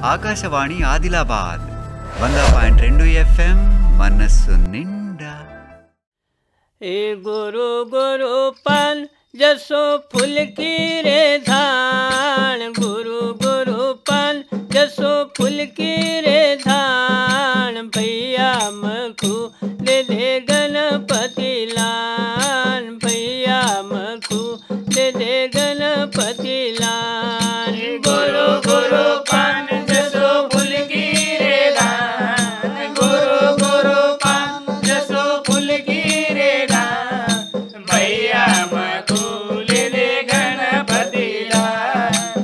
Akashvani Adilabad 100.2 FM మనస్సు నిండా. ए गुरु गुरु पन जसो फूल की रे धान, गुरु गुरु पन जसो फूल की रे धान, भैया मखू दे दे गणपति लान, भैया मखू दे दे गणपति लान। गुरु गुरु पन जसो फूल की रे धान, गुरु गुरु पन जसो फूल की रे धान, भैया मखू ले दे गणपति लान,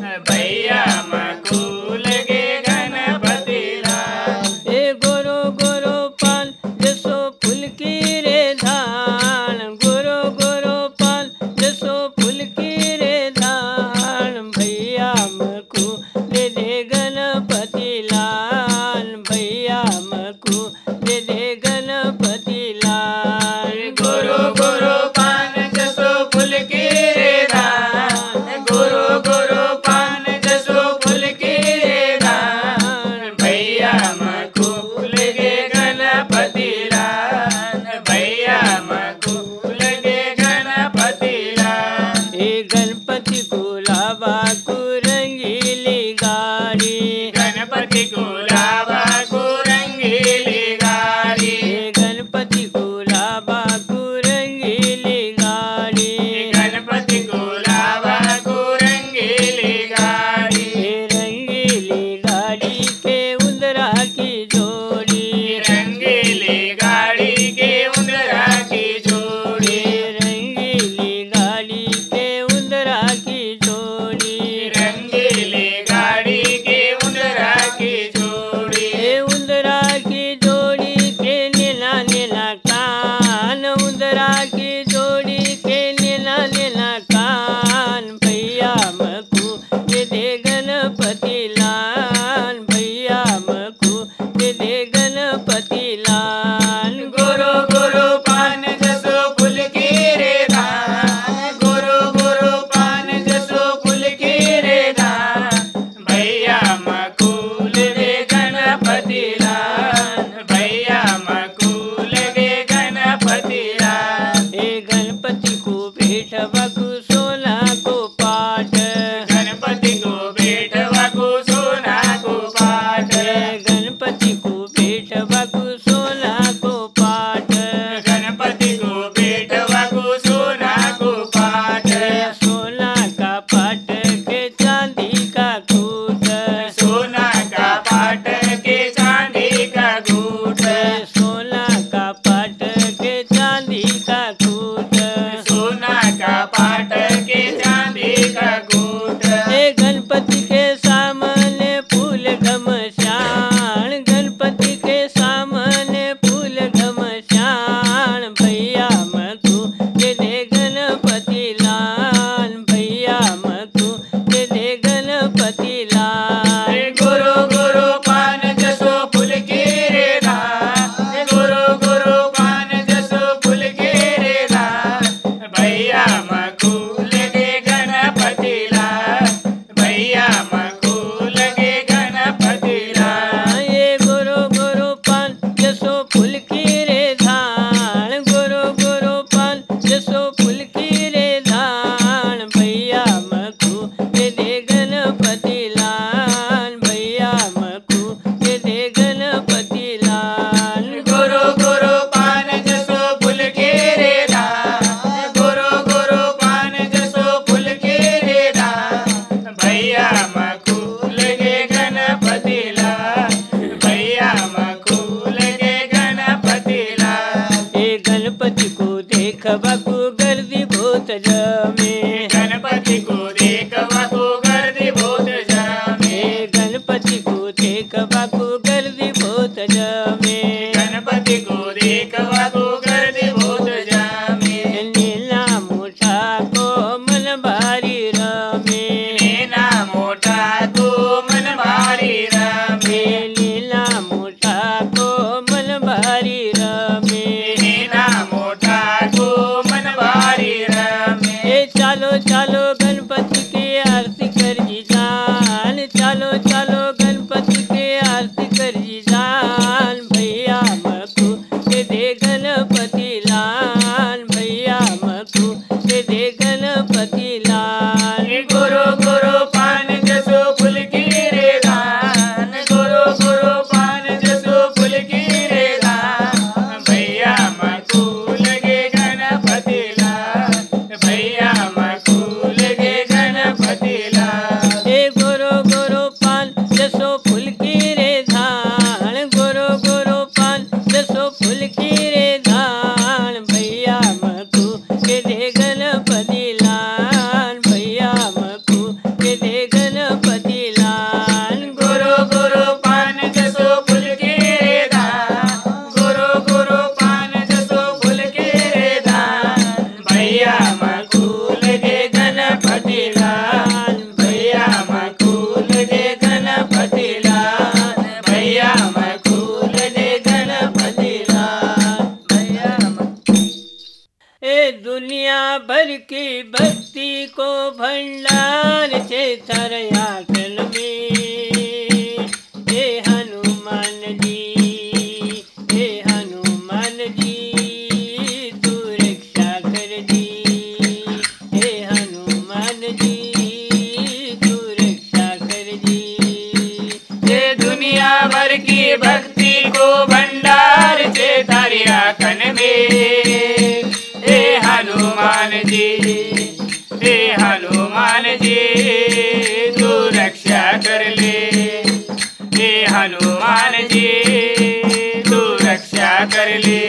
ले।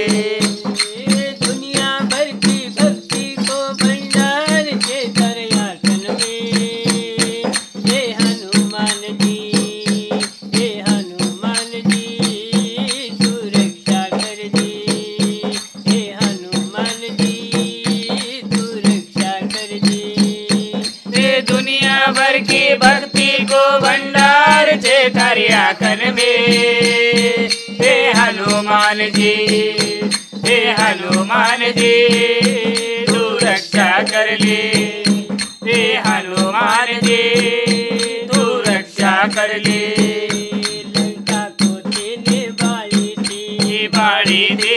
दुनिया भर की भक्ति को भंडार के दरियातन में, हे हनुमान जी, हे हनुमान जी, तू रक्षा कर दी, हे हनुमान जी, तू रक्षा कर दी। रे दुनिया भर की भक्ति को भंडार छे तारी आखन में, हे हनुमान जी, हे हनुमान जी, तू रक्षा कर ले। हे हनुमान जी, तू रक्षा कर ले। लंका को तेने बाड़ी थी, बाड़ी दे,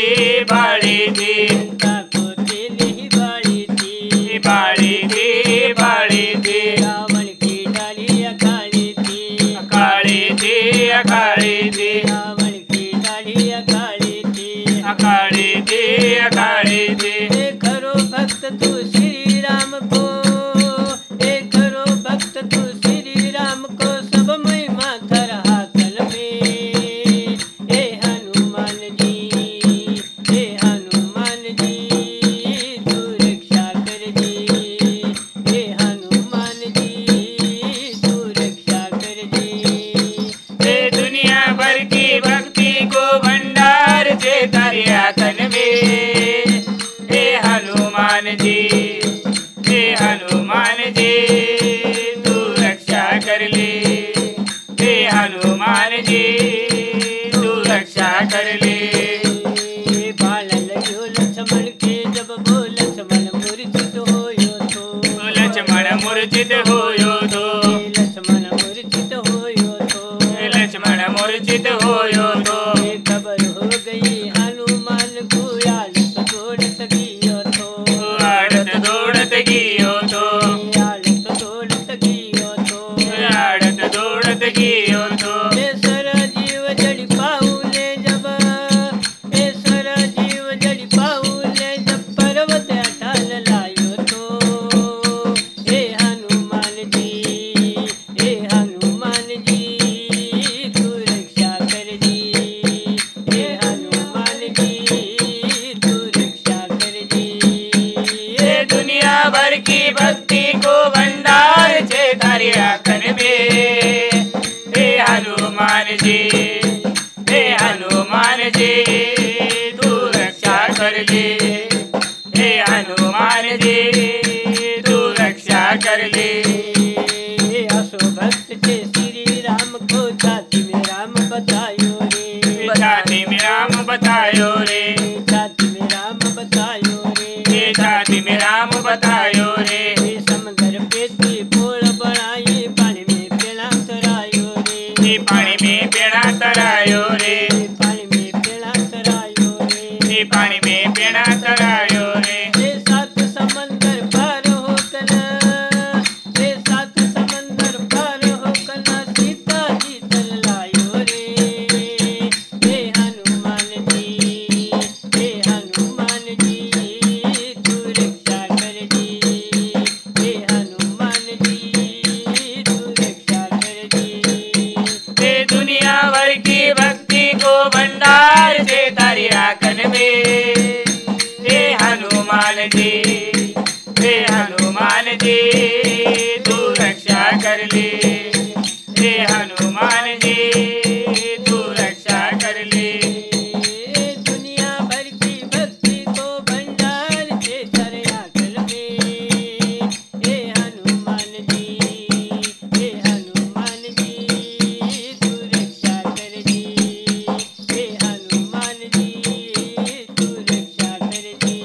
बाड़ी दे, लंका को तेने ही बाड़ी थी, बाड़ी दे, बाड़ी दे, रावण की डाली अकाली थी, अकाली दे, अकाली दे, रावण की डाली अकाली थी। अकाली दे, अकाली दे। एक करो भक्त तू श्री राम को, एक करो भक्त तू श्री राम को, सब महिमा धर हाथन में, हे हनुमान जी, हे हनुमान जी, तू रक्षा कर दी, हे हनुमान जी, तू रक्षा कर दी। हे दुनिया भर की भक्ति को भंडार छे तारी आखन में, हे हनुमान जी, हे हनुमान जी, तू रक्षा कर ले। हे हनुमान जी, तू रक्षा कर ले। बाल लग्यो लक्ष्मण के जब वो लक्ष्मण मूर्छित होयो तो, लक्ष्मण मूर्छित होयो तो, लक्ष्मण मूर्छित होयो तो, लक्ष्मण मूर्छित होयो तो, खबर हो गई हनुमान को, आलत दौड़त गियो तो, आड़त दौड़त गियो तो, आलत दौड़त गियो तो, आड़त दौड़त गियो तो, ऐसर जीव जड़ पाऊले जब, ऐसर जीव जड़ पाऊले जब, पर्वत अटल लायो तो, हे हनुमान जी, हे हनुमान जी, तू रक्षा कर दी, हे हनुमान जी, तू रक्षा कर दी। ये दुनिया भर की भक्ति को भंडार छे तारी आखन में, हे हनुमान जी, हे हनुमान जी, तू रक्षा कर ले। हे हनुमान जी, तू रक्षा कर ले। असो भक्त थे श्री राम को, छाती में राम बतायो रे, छाती में राम बतायो रे, छाती में राम बतायो रे, छाती में राम बतायो रे, समंदर पे थी पोल बनाई, पानी में पेड़ा तरायो रे, पानी में पेड़ा तरायो रे, पानी में पेड़ा तरायो रे, पानी में पेड़ा तरायो रे। सात समंदर पार होकर, सात समंदर पार होकर, सीता जी चल लायो रे, हे हनुमान जी, हे हनुमान जी, तू रक्षा कर दी, हे हनुमान जी, तू रक्षा कर दी। हे दुनिया भर की भक्ति को भंडार छे तारी आखन में, हे हनुमान जी, हे हनुमान जी, तू रक्षा कर ले। हे हनुमान जी, तू रक्षा कर ले। दुनिया भर की भक्ति को भंडार से दरिया कर में, हे हनुमान जी, हे हनुमान जी, तू रक्षा कर दी, हे हनुमान जी, तू रक्षा कर दी।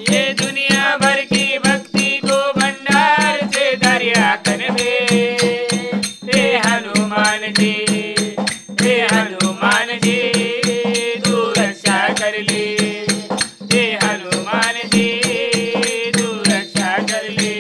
हे दुनिया भर की भक्ति को भंडार से दरिया कर में, हे हनुमान जी, हे हनुमान जी, तू रक्षा कर ले। हे हनुमान जी, तू रक्षा कर ले।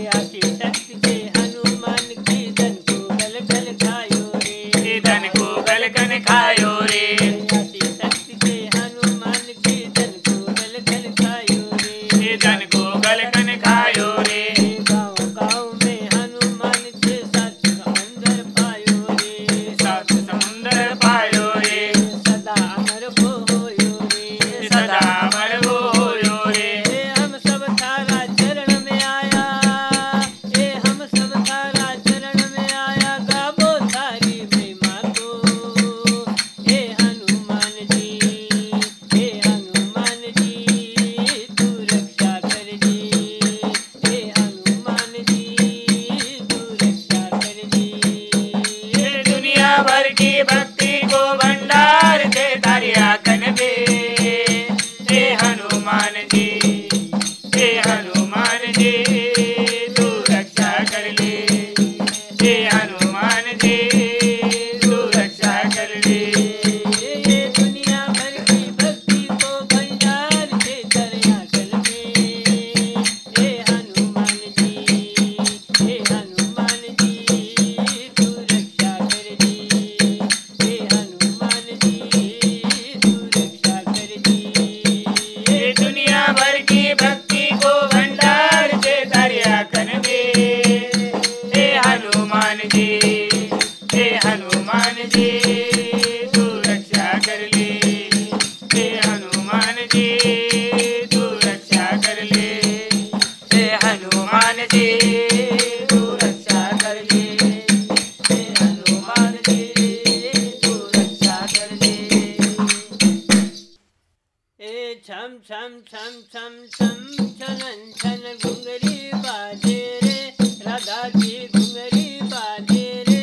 आशी शक्ति से हनुमान की धन को गल गल खायो रे, धन को गलकन खायो रे, आशी शक्ति से हनुमान की धन को गल गल खायो रे, धन को गलकन खायो रे। गाँव गाँव में हनुमान छम छम छम छम छनन छन घुंगरी बाजे रे राधा की घुंगरी बाजे रे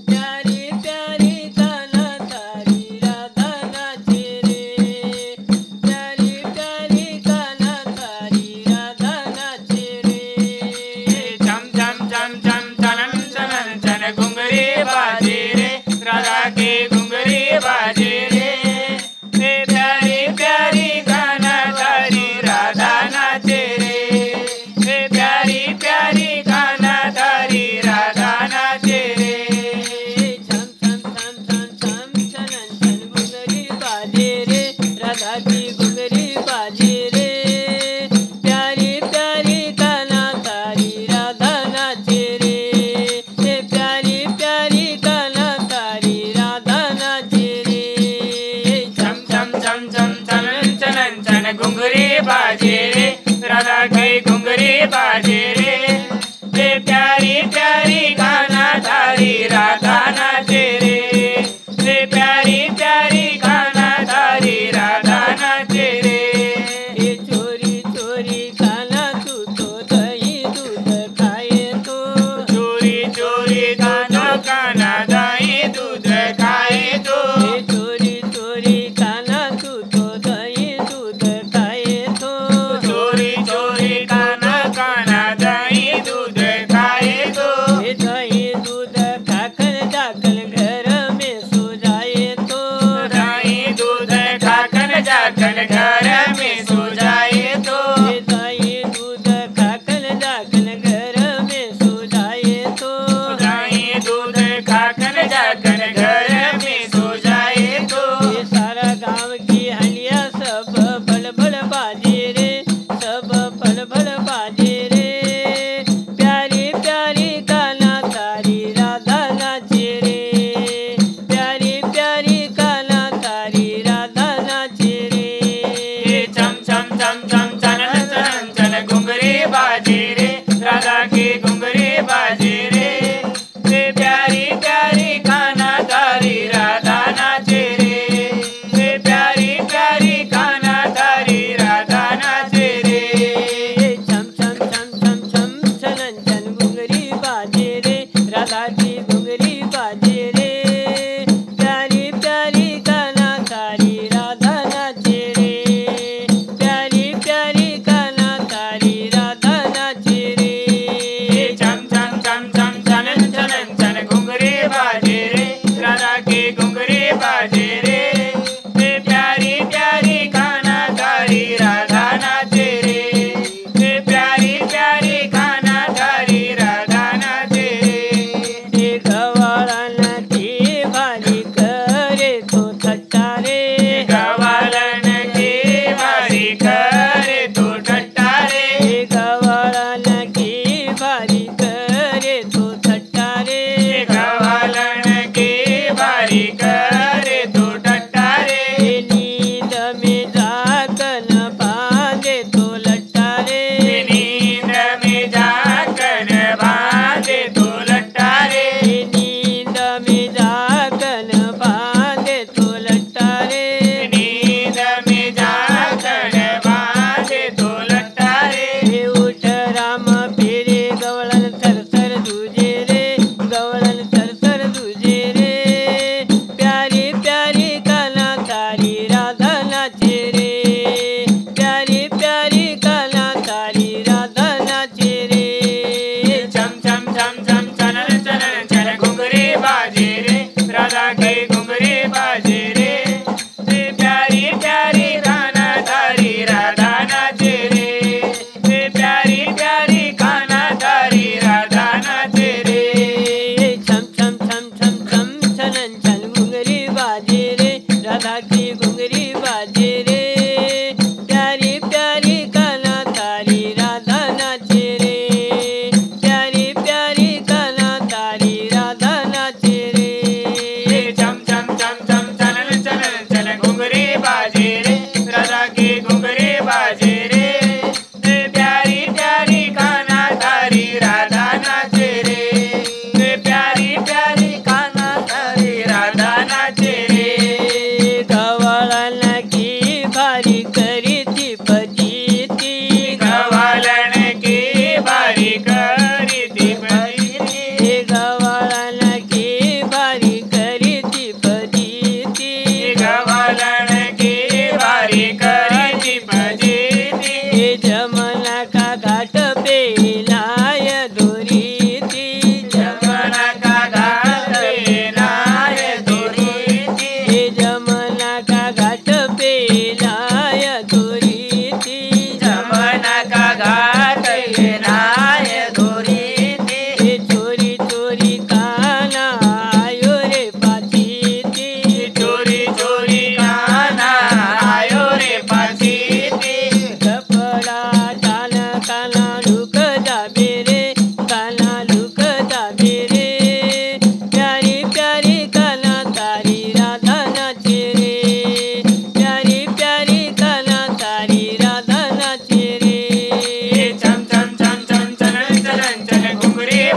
प्यारी प्यारी गाना तारी राधा नाचे रे प्यारी प्यारी गाना तारी राधा नाचे रे छम छम छम छम छनन छनन छन घुंगरी बाजे रे राधा की घुंगरी बाजे रे प्यारी प्यारी गाना तारी राधा नाचे रे प्यारी प्यारी गाना तारी राधा नाचे रे छम छम छम छम छम छनन छन घुंगरी बाजे रे राधा की घुंगरी बाजे रे प्यारी प्यारी गाना तारी राधा नाचे रे प्यारी प्यारी गाना तारी राधा नाचे रे छम छम छम छम छनन छनन छन घुंगरी बाजे रे राधा की घुंगरी बाजे रे प्यारी प्यारी गाना तारी राधा नाचे रे प्यारी प्यारी गाना तारी राधा नाचे रे चोरी चोरी खाना तू तो दही दूध खाए तो चोरी चोरी गाना गाना दाई दूध खाए तो चोरी चोरी खाना तू तो दही दूध खाए तो चोरी चोरी गाना गाना दाई दूध खाए तो दही दूध खाकर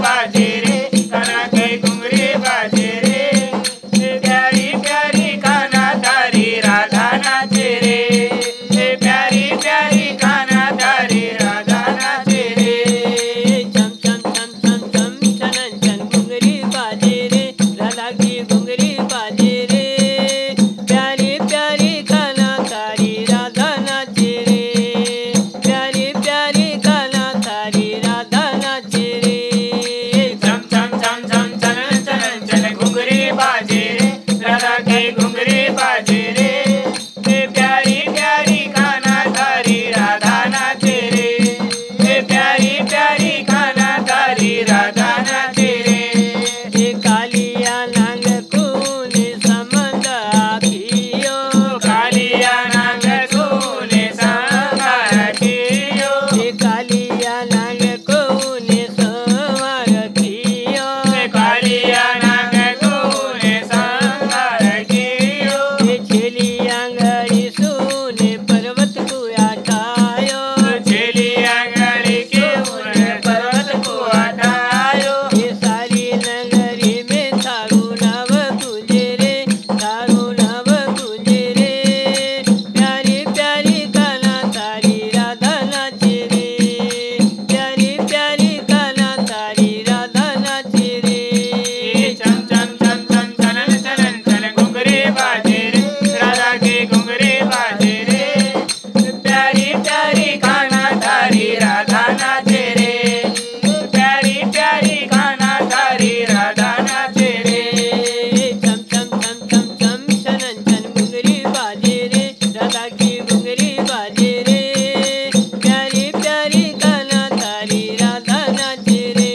बाजे रे काना के घुंघरी बाजे रे प्यारी प्यारी काना तारी राधा नाचे रे प्यारी प्यारी काना तारी राधा नाचे रे चम चम चम चम चम छनन छन घुंघरी बाजे रे राधा की घुंघरी बाजे रे प्यारी प्यारी काना तारी राधा नाचे रे प्यारी प्यारी काना तारी राधा नाचे रे चम चम चम चम चलन चलन चल घुंघरी बाजे रे राधा के घुंघरी बाजे रे प्यारी प्यारी काना तारी राधा नाचे रे प्यारी प्यारी काना तारी राधा नाचे रे कालिया नांग कूने समंद आखियो कालिया नाग सोने संगारखियो कालिया नांग कूने संवारखियो कालिया नाग सोने संगारखियो छेली आंगड़ी सुने पर्वत को आठायो छेली आंगड़ी के ऊपर पर्वत को हटायो ये सारी नगरी में थारू नव गुंजे रे थारू नव गुंजे रे प्यारी प्यारी काना तारी राधा नाचे रे प्यारी प्यारी काना तारी राधा नाचे रे चम चम चम चम चलन चलन चल घुंघरी बाजे रे राधा के घुंघरी बाजे रे प्यारी प्यारी काना तारी राधा नाचे रे प्यारी प्यारी काना तारी राधा नाचे रे चम चम चम चम चम छनन छन घुंघरी बाजे रे राधा की घुंघरी बाजे रे प्यारी प्यारी काना तारी राधा नाचे रे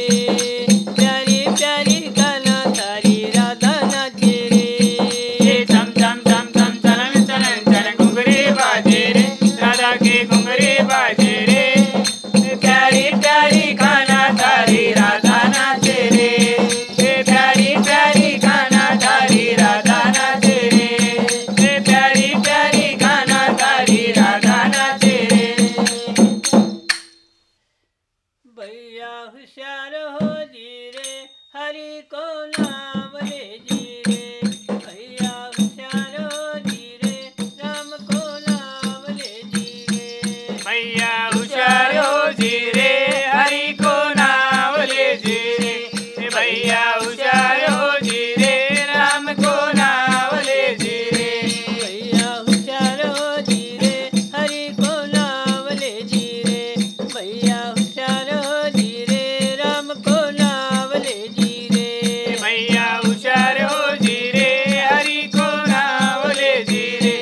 प्यारी प्यारी काना तारी राधा नाचे रे चम चम चम चम चलन चलन चल घुंघरी बाजे रे राधा के घुंघरी बाजे रे प्यारी प्यारी काना तारी राधा नाचे रे प्यारी प्यारी काना तारी राधा नाचे रे प्यारी प्यारी काना तारी राधा नाचे रे भैया होशियार हो जी रे हरि को नाम ले जी रे भैया होशियार हो जी रे राम को नाम ले जी रे भैया होशियार हो जी रे हरि को नाम ले जी रे भैया होशियार हो जी रे राम को नाम ले जी रे भैया होशियार हो जी रे हरि को नाम ले जी रे भैया होशियार हो जी रे राम को नाम ले जी रे भैया होशियार हो जी रे हरि को नाम ले जी रे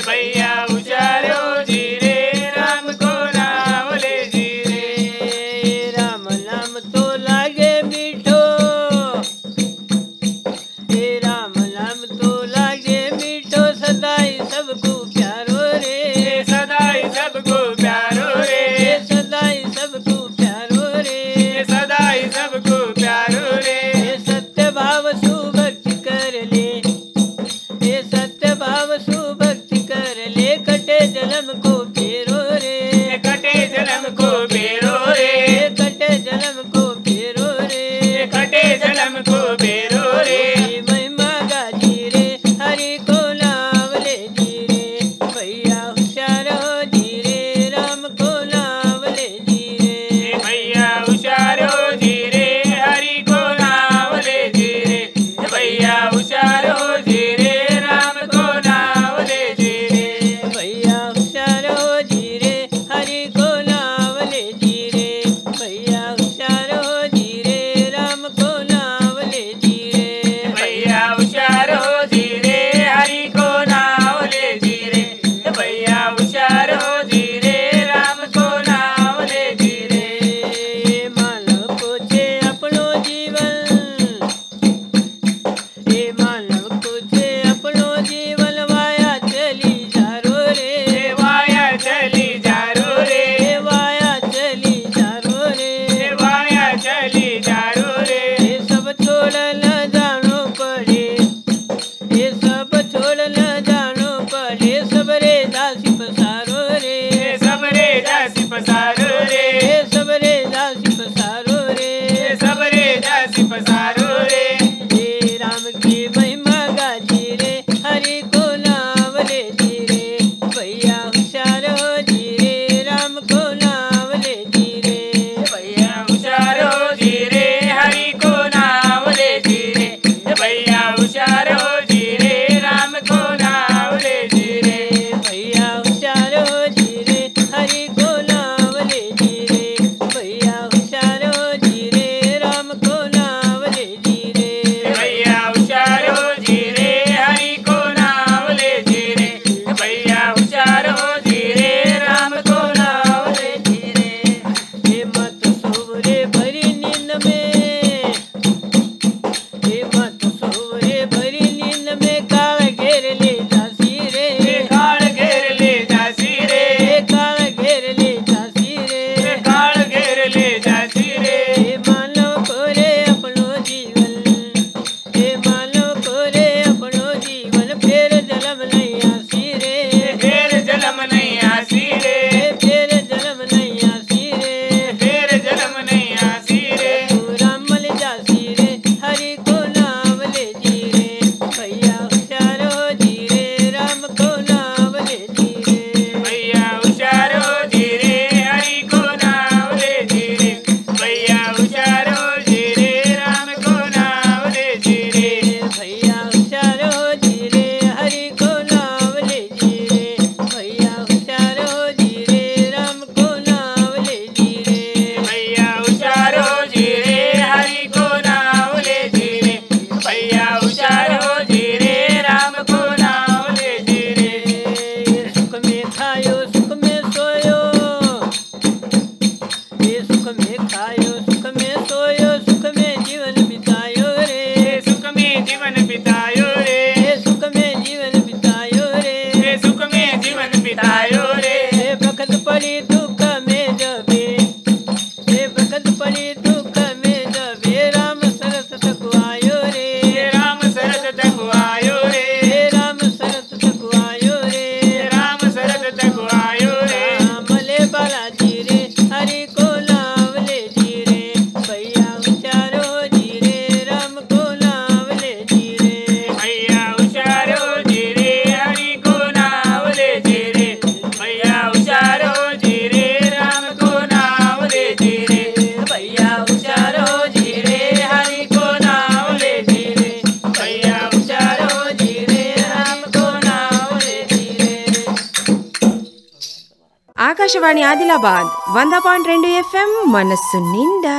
भैया होशियार हो जी रे राम को नाम ले जी रे राम नाम तो लागे मीठो ज्योति पसारो रे। हे राम की महिमा गाजी रे, हरि को नाम ले जी रे, भैया होशियार हो जी रे, राम को नाम ले जी रे। भैया होशियार हो जी रे, हरि को नाम ले जी रे, भैया होशियार हो जी रे, राम को नाम ले जी रे। भैया होशियार हो जी रे, हरि को नाम ले जी रे, भैया होशियार हो जी रे, राम को नाम ले जी रे। भैया होशियार हो जी रे, हरि को नाम ले जी रे, भैया होशियार हो जी रे, राम को नाम ले जी रे। हे मत सोवरे भरी नींद में, हे मत सोवरे भरी नींद में, काल घेर ले जासी रे, काल घेर ले जासी रे, काल घेर ले जासी रे, काल घेर ले जासी रे। हे मानव को रे अपनो जीवन, हे मानव को रे अपनो जीवन, फेर जन्म नहीं आसी रे, फेर जन्म नहीं आसी रे, फेर जन्म नहीं आसी रे, फेर जन्म नहीं आसी रे। तू राम ले जासी रे, हरि को नाम ले जी रे, भैया होशियार हो जी रे, राम को नाम ले जी रे। भैया होशियार हो जी रे, हरि को नाम ले जी रे, भैया होशियार हो जी रे, राम को नाम ले जी रे। भैया होशियार हो जी रे, हरि को नाम ले जी रे, भैया होशियार हो जी रे, राम को नाम ले जी रे। भैया होशियार हो जी रे, हरि को नाम ले जी रे, भैया होशियार हो जी रे, राम को नाम ले जी रे। सुख में खायो सुख में सोयो, ये सुख में खायो सुख में सोयो, सुख में जीवन बितायो रे, सुख में जीवन बितायो रे, ये सुख में जीवन बितायो रे, सुख में जीवन बितायो रे। हे बखत पड़ी दुख में जबे, हे बखत पड़ी दुख में जबे, राम सरस तक आयो रे, राम सरस तक आयो रे, हे राम सरस तक आयो रे, राम सरस तक आयो रे। राम ले बालाजी रे, हरि को नाम ले जी रे, भैया होशियार हो जी रे, राम को नाम ले जी रे। भैया होशियार हो जी रे, हरि को नाम ले जी रे, भैया होशियार हो जी रे, राम को नाम ले जी रे। भैया होशियार हो जी रे, हरि को नाम ले जी रे, भैया होशियार हो जी रे, राम को नाम ले जी रे। ఆకాశవాణి ఆదిలాబాద్ 100.2 FM మనస్సు నిండా